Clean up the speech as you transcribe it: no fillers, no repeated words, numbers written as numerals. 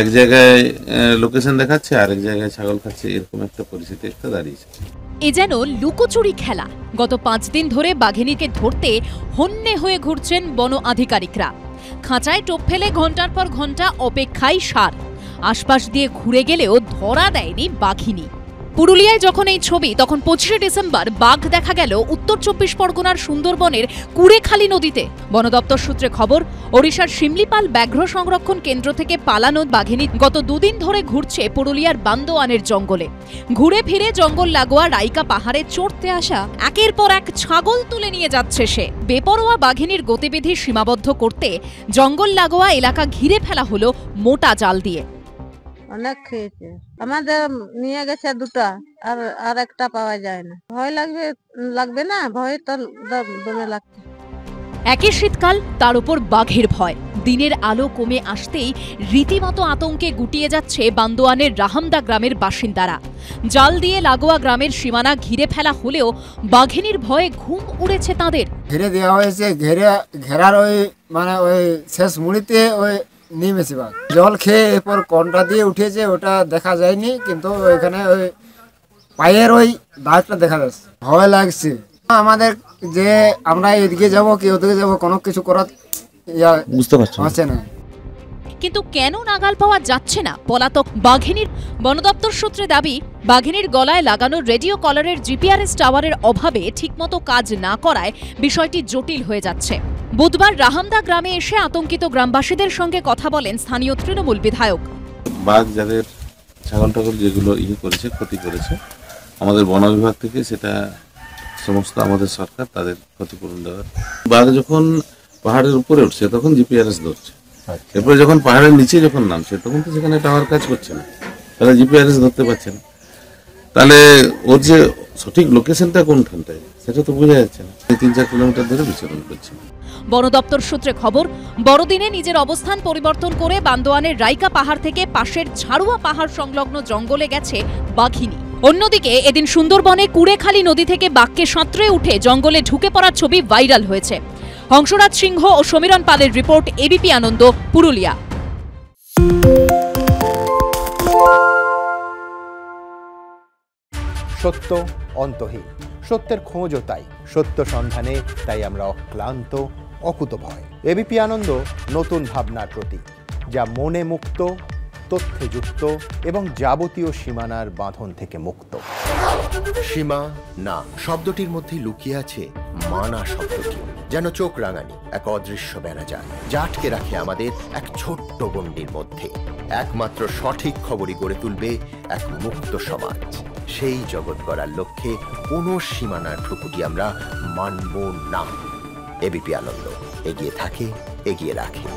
এক জায়গায় লোকেশন দেখাচ্ছে, আরেক জায়গায় ছাগল খাচ্ছে, এরকম একটা পরিস্থিতি একটা দাঁড়িয়েছে। এ যেন লুকোচুরি খেলা। গত 5 দিন ধরে বাঘিনীকে ধরতে হন্যে হয়ে ঘুরছেন বন আধিকারিকরা। খাঁচায় টোপ ফেলে ঘন্টার পর ঘন্টা অপেক্ষায় সার। আশপাশ দিয়ে ঘুরে গেলেও ধরা দেয়নি বাঘিনী। পুরুলিয়ায় যখন এই ছবি, তখন 25শে ডিসেম্বর বাঘ দেখা গেল উত্তর 24 পরগনার সুন্দরবনের কুড়েখালী নদীতে। বন দপ্তর সূত্রে খবর, ওড়িশার শিমলিপাল ব্যাঘ্র সংরক্ষণ কেন্দ্র থেকে পালানো বাঘিনী গত 2 দিন ধরে ঘুরছে পুরুলিয়ার বান্দোয়ানের জঙ্গলে। ঘুরে ফিরে জঙ্গল লাগোয়া রাইকা পাহাড়ে চড়তে আসা একের পর এক ছাগল তুলে নিয়ে যাচ্ছে সে। বেপরোয়া বাঘিনীর গতিবিধি সীমাবদ্ধ করতে জঙ্গল লাগোয়া এলাকা ঘিরে ফেলা হলো মোটা জাল দিয়ে। অনেক খেয়েছে, আমাদের নিয়ে গেছে 2টা, আর একটা পাওয়া যায় না। ভয় লাগবে না, ভয় তো দমে লাগছে। একই শীতকাল, তার উপর বাঘের ভয়। দিনের আলো কমে আসতেই রীতিমতো আতঙ্কে গুটিয়ে যাচ্ছে বান্দোয়ানের রাহামদা গ্রামের বাসিন্দারা। জাল দিয়ে লাগোয়া গ্রামের সীমানা ঘিরে ফেলা হলেও বাঘিনীর ভয়ে ঘুম উড়েছে তাদের। ঘিরে দেওয়া হয়েছে, ঘেরার ওই শেষ মুড়িতে ওই নেমেছে বাঘ। জল খেয়ে এরপর কনটা দিয়ে উঠেছে, ওটা দেখা যায়নি, কিন্তু ওইখানে ওই পায়ের ওই দাগটা দেখা যাচ্ছে। ভয় লাগছে আমাদের যে আমরা এদিকে যাব কি ওদিকে যাব, কোনো কিছু করার বুঝতে পারছি না। কিন্তু কেন নাগাল পাওয়া যাচ্ছে না পলাতক বাঘিনীর? বন দপ্তর সূত্রে দাবি, বাঘিনীর গলায় লাগানো রেডিও কলারের জিপিআরএস টাওয়ারের অভাবে ঠিকমতো কাজ না করায় বিষয়টি জটিল হয়ে যাচ্ছে। বুধবার রাহামদা গ্রামে এসে আতঙ্কিত গ্রামবাসীদের সঙ্গে কথা বলেন স্থানীয় তৃণমূল বিধায়ক। বাঘ যাদের ছাগল টাগল যেগুলো করেছে, ক্ষতি করেছে, আমাদের বন বিভাগ থেকে সেটা সমস্ত আমাদের সরকার তাদের ক্ষতিপূরণ দেওয়ার। বাঘ যখন পাহাড়ের উপরে উঠছে তখন জিপিআরএস ধরছে, এরপরে যখন পাহাড়ের নিচে যখন নামছে তখন তো সেখানে টাওয়ার কাজ করছে না, তাহলে জিপিআরএস ধরতে পারছে না। তাহলে ওর যে সঠিক লোকেশনটা কোনখানটায় সেটা তো বোঝা যাচ্ছে না। 3-4 কিলোমিটার ধরে বিচরণ করছে। বন দপ্তর সূত্রে খবর, বড়দিনে নিজের অবস্থান পরিবর্তন করে বান্দোয়ানের রাইকা পাহাড় থেকে পাশের ঝাড়ুয়া পাহাড় সংলগ্ন জঙ্গলে গেছে বাঘিনী। অন্যদিকে এদিন সুন্দরবনে কুড়েখালী নদী থেকে বাঘকে সাঁতরে উঠে জঙ্গলে ঢুকে পড়ার ছবি ভাইরাল হয়েছে। হংসরাজ সিংহ ও সমীরণ পালের রিপোর্ট, এবিপি আনন্দ, পুরুলিয়া। সত্য অন্তহীন, সত্যের খোঁজও তাই, সত্য সন্ধানে তাই আমরা অক্লান্ত, অকুতভয়। এবিপি আনন্দ নতুন ভাবনার প্রতীক, যা মনে মুক্ত, তথ্যে যুক্ত এবং যাবতীয় সীমানার বাঁধন থেকে মুক্ত। সীমা না শব্দটির মধ্যে লুকিয়ে আছে মানা শব্দটি, যেন চোখ রাঙানি এক অদৃশ্য বেড়াজাল, যা আটকে রাখে আমাদের এক ছোট্ট গণ্ডির মধ্যে। একমাত্র সঠিক খবরই গড়ে তুলবে এক মুক্ত সমাজ। সেই জগৎ গড়ার লক্ষ্যে কোনো সীমানার ঠুকুটি আমরা মানব না। এবিপি আনন্দ এগিয়ে থাকে, এগিয়ে রাখে।